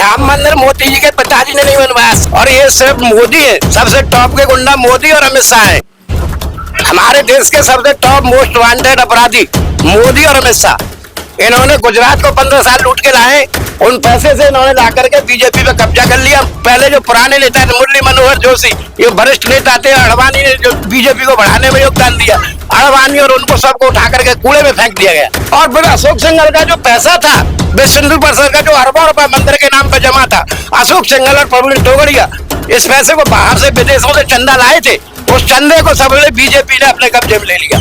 राम मंदिर मोदी जी के पिताजी ने नहीं बनवाया और ये सिर्फ मोदी है, सबसे टॉप के गुंडा मोदी और अमित शाह है। हमारे देश के सबसे टॉप मोस्ट वांटेड अपराधी मोदी और अमित शाह। इन्होंने गुजरात को 15 साल लूट के लाए, उन पैसे से इन्होंने ला करके बीजेपी पे कब्जा कर लिया। पहले जो पुराने नेता थे मुरली मनोहर जोशी, ये वरिष्ठ नेता थे, अडवाणी ने जो बीजेपी को बढ़ाने में योगदान दिया, अडवाणी और उनको सबको उठा करके कूड़े में फेंक दिया गया। और फिर अशोक सिंघल का जो पैसा था विश्व हिंदू परिषद का, जो अरबों रुपए मंदिर के नाम पर जमा था, अशोक सिंघल और प्रवीण तोगड़िया इस पैसे को बाहर से विदेशों से चंदा लाए थे, उस चंदे को सबने बीजेपी ने अपने कब्जे में ले लिया।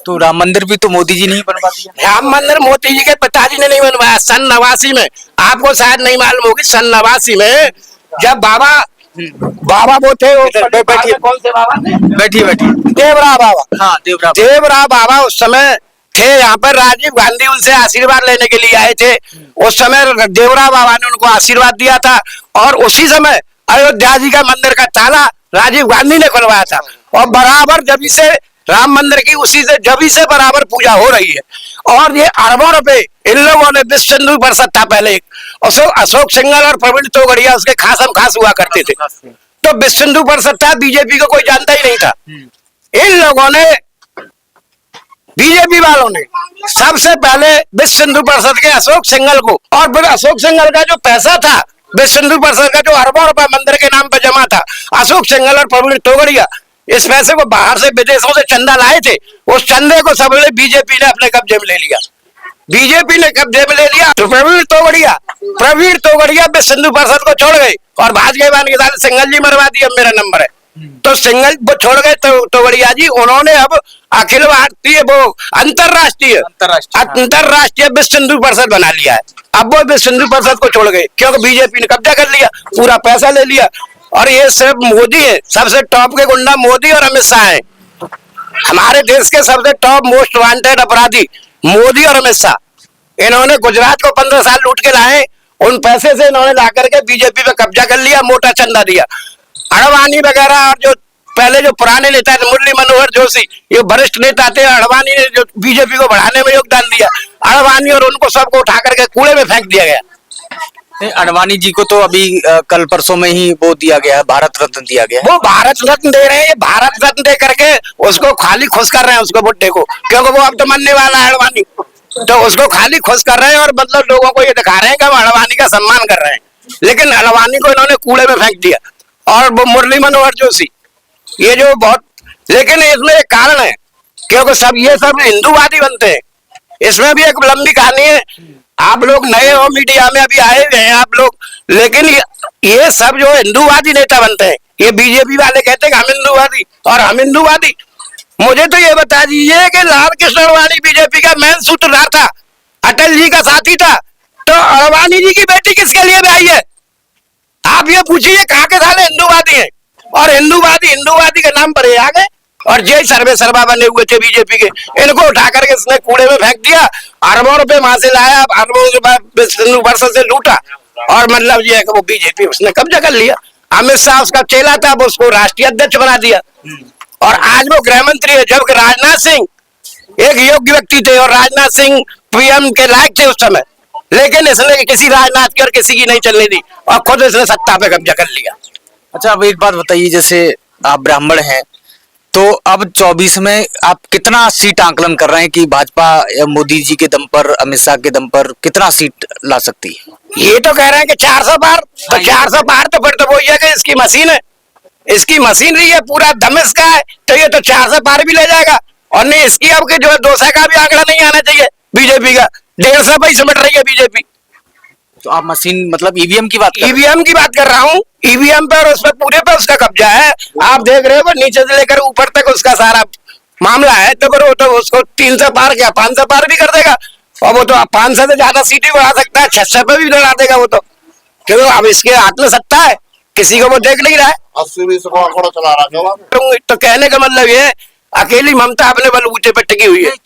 तो राम मंदिर भी तो मोदी जी ने ही बनवा दिया। राम मंदिर मोदी जी के पिताजी ने नहीं बनवाया। सन 89 में, आपको शायद नहीं मालूम होगी, सन 89 में जब बाबा वो थे, बैठिए, कौन से बाबा थे? बैठिए देवरा बाबा। हाँ, देवरा बाबा उस समय थे यहाँ पर, राजीव गांधी उनसे आशीर्वाद लेने के लिए आए थे। उस समय देवरा बाबा ने उनको आशीर्वाद दिया था और उसी समय अयोध्या जी का मंदिर का ताला राजीव गांधी ने खुलवाया था। और बराबर जब से राम मंदिर की उसी से जभी से बराबर पूजा हो रही है। और ये अरबों रुपए इन लोगों ने, विश्व हिंदू परिषद था पहले एक, अशोक सिंघल और प्रवीण तोगड़िया उसके खासम खास हुआ करते थे। तो विश्व हिंदू परिषद था, बीजेपी को कोई जानता ही नहीं था। इन लोगों ने, बीजेपी वालों ने सबसे पहले विश्व हिंदू परिषद के अशोक सिंघल को, और फिर अशोक सिंघल का जो पैसा था विश्व हिंदू परिषद का, जो अरबों रुपए मंदिर के नाम पर जमा था, अशोक सिंघल और प्रवीण तोगड़िया इस पैसे को बाहर से विदेशों से चंदा लाए थे, उस चंदे को सबने बीजेपी ने अपने कब्जे में ले लिया। बीजेपी ने कब्जे में ले लिया तो प्रवीण तोगड़िया विश्व हिंदू परिषद को छोड़ गए और भाजपा के साथ सिंघल जी मरवा दिया, मेरा नंबर है। तो सिंघल वो छोड़ गए तो तोगड़िया जी, उन्होंने अब अखिल भारतीय वो अंतरराष्ट्रीय विश्व हिंदू परिषद बना लिया है। अब वो विश्व हिंदू परिषद को छोड़ गए क्योंकि बीजेपी ने कब्जा कर लिया, पूरा पैसा ले लिया। और ये सिर्फ मोदी है, सबसे टॉप के गुंडा मोदी और अमित शाह है। हमारे देश के सबसे टॉप मोस्ट वांटेड अपराधी मोदी और अमित शाह। इन्होंने गुजरात को 15 साल लूट के लाए, उन पैसे से इन्होंने ला करके बीजेपी पे कब्जा कर लिया, मोटा चंदा दिया। अडवाणी वगैरह और जो पहले जो पुराने नेता थे मुरली मनोहर जोशी, ये वरिष्ठ नेता थे, अडवाणी ने जो बीजेपी को बढ़ाने में योगदान दिया, अडवाणी और उनको सबको उठा करके कूड़े में फेंक दिया गया। अडवाणी जी को तो अभी कल परसों में ही वो दिया गया है, भारत रत्न दिया गया है। वो भारत रत्न दे रहे हैं, भारत रत्न दे करके उसको खाली खुश कर रहे हैं, उसको बुड्ढे को, क्योंकि वो अब तो मरने वाला है अडवाणी, तो उसको खाली खुश कर रहे हैं और मतलब लोगों को ये दिखा रहे हैं कि हम अडवाणी का सम्मान कर रहे हैं। लेकिन अडवाणी को इन्होंने कूड़े में फेंक दिया। और वो मुरली मनोहर जोशी, ये जो बहुत, लेकिन इसमें एक कारण है, क्योंकि ये सब हिंदूवादी बनते हैं। इसमें भी एक लंबी कहानी है, आप लोग नए हो, मीडिया में अभी आए हुए हैं आप लोग, लेकिन ये सब जो हिंदूवादी नेता बनते हैं, ये बीजेपी वाले कहते हैं कि हम हिंदूवादी और हम हिंदूवादी। मुझे तो ये बता दीजिए कि लाल कृष्ण अडवाणी बीजेपी का मेन सूत्रधार था, अटल जी का साथी था, तो अडवाणी जी की बेटी किसके लिए ब्याही है? आप ये पूछिए, कहाँ के साले हिंदूवादी हैं? और हिंदूवादी के नाम पर ये आ गए और जय सर्वे सर्वा बने हुए थे बीजेपी के, इनको उठा करके इसने कूड़े में फेंक दिया। अरबों रुपए वहां से लाया, अरबों रुपए विश्व हिंदू परिषद से लूटा और मतलब ये है कि वो बीजेपी उसने कब्जा कर लिया। अमित शाह उसका चेला था, वो उसको राष्ट्रीय अध्यक्ष बना दिया और आज वो गृह मंत्री है। जबकि राजनाथ सिंह एक योग्य व्यक्ति थे और राजनाथ सिंह पीएम के लायक थे उस समय, लेकिन इसने किसी राजनाथ की और किसी की नहीं चलने दी और खुद इसने सत्ता पे कब्जा कर लिया। अच्छा, अब एक बात बताइए, जैसे आप ब्राह्मण हैं तो अब 24 में आप कितना सीट आंकलन कर रहे हैं कि भाजपा मोदी जी के दम पर, अमित शाह के दम पर कितना सीट ला सकती है? ये तो कह रहे हैं कि 400 पार, तो 400 पार तो फिर तो वो ये कि इसकी मशीन है, इसकी मशीनरी है, पूरा दम इसका है, तो ये तो 400 पार भी ले जाएगा। और नहीं, इसकी अब के जो 200 का भी आंकड़ा नहीं आना चाहिए बीजेपी का, 150 पे ही सिमट रही है बीजेपी। तो आप मशीन मतलब ईवीएम की बात कर रहा हूँ, ईवीएम पे और उस पर पूरे पे उसका कब्जा है। आप देख रहे हो नीचे से लेकर ऊपर तक उसका सारा मामला है, तो फिर वो तो उसको 300 पार क्या 500 पार भी कर देगा और वो तो 500 से ज्यादा सीटें बढ़ा सकता है, 600 पे भी बढ़ा देगा वो तो, क्योंकि अब इसके हाथ में सत्ता है, किसी को वो देख नहीं रहा है, 80-20 को आंकड़ा चला रहा है। तो कहने का मतलब ये अकेली ममता अपने बलबूते पर टिकी हुई है।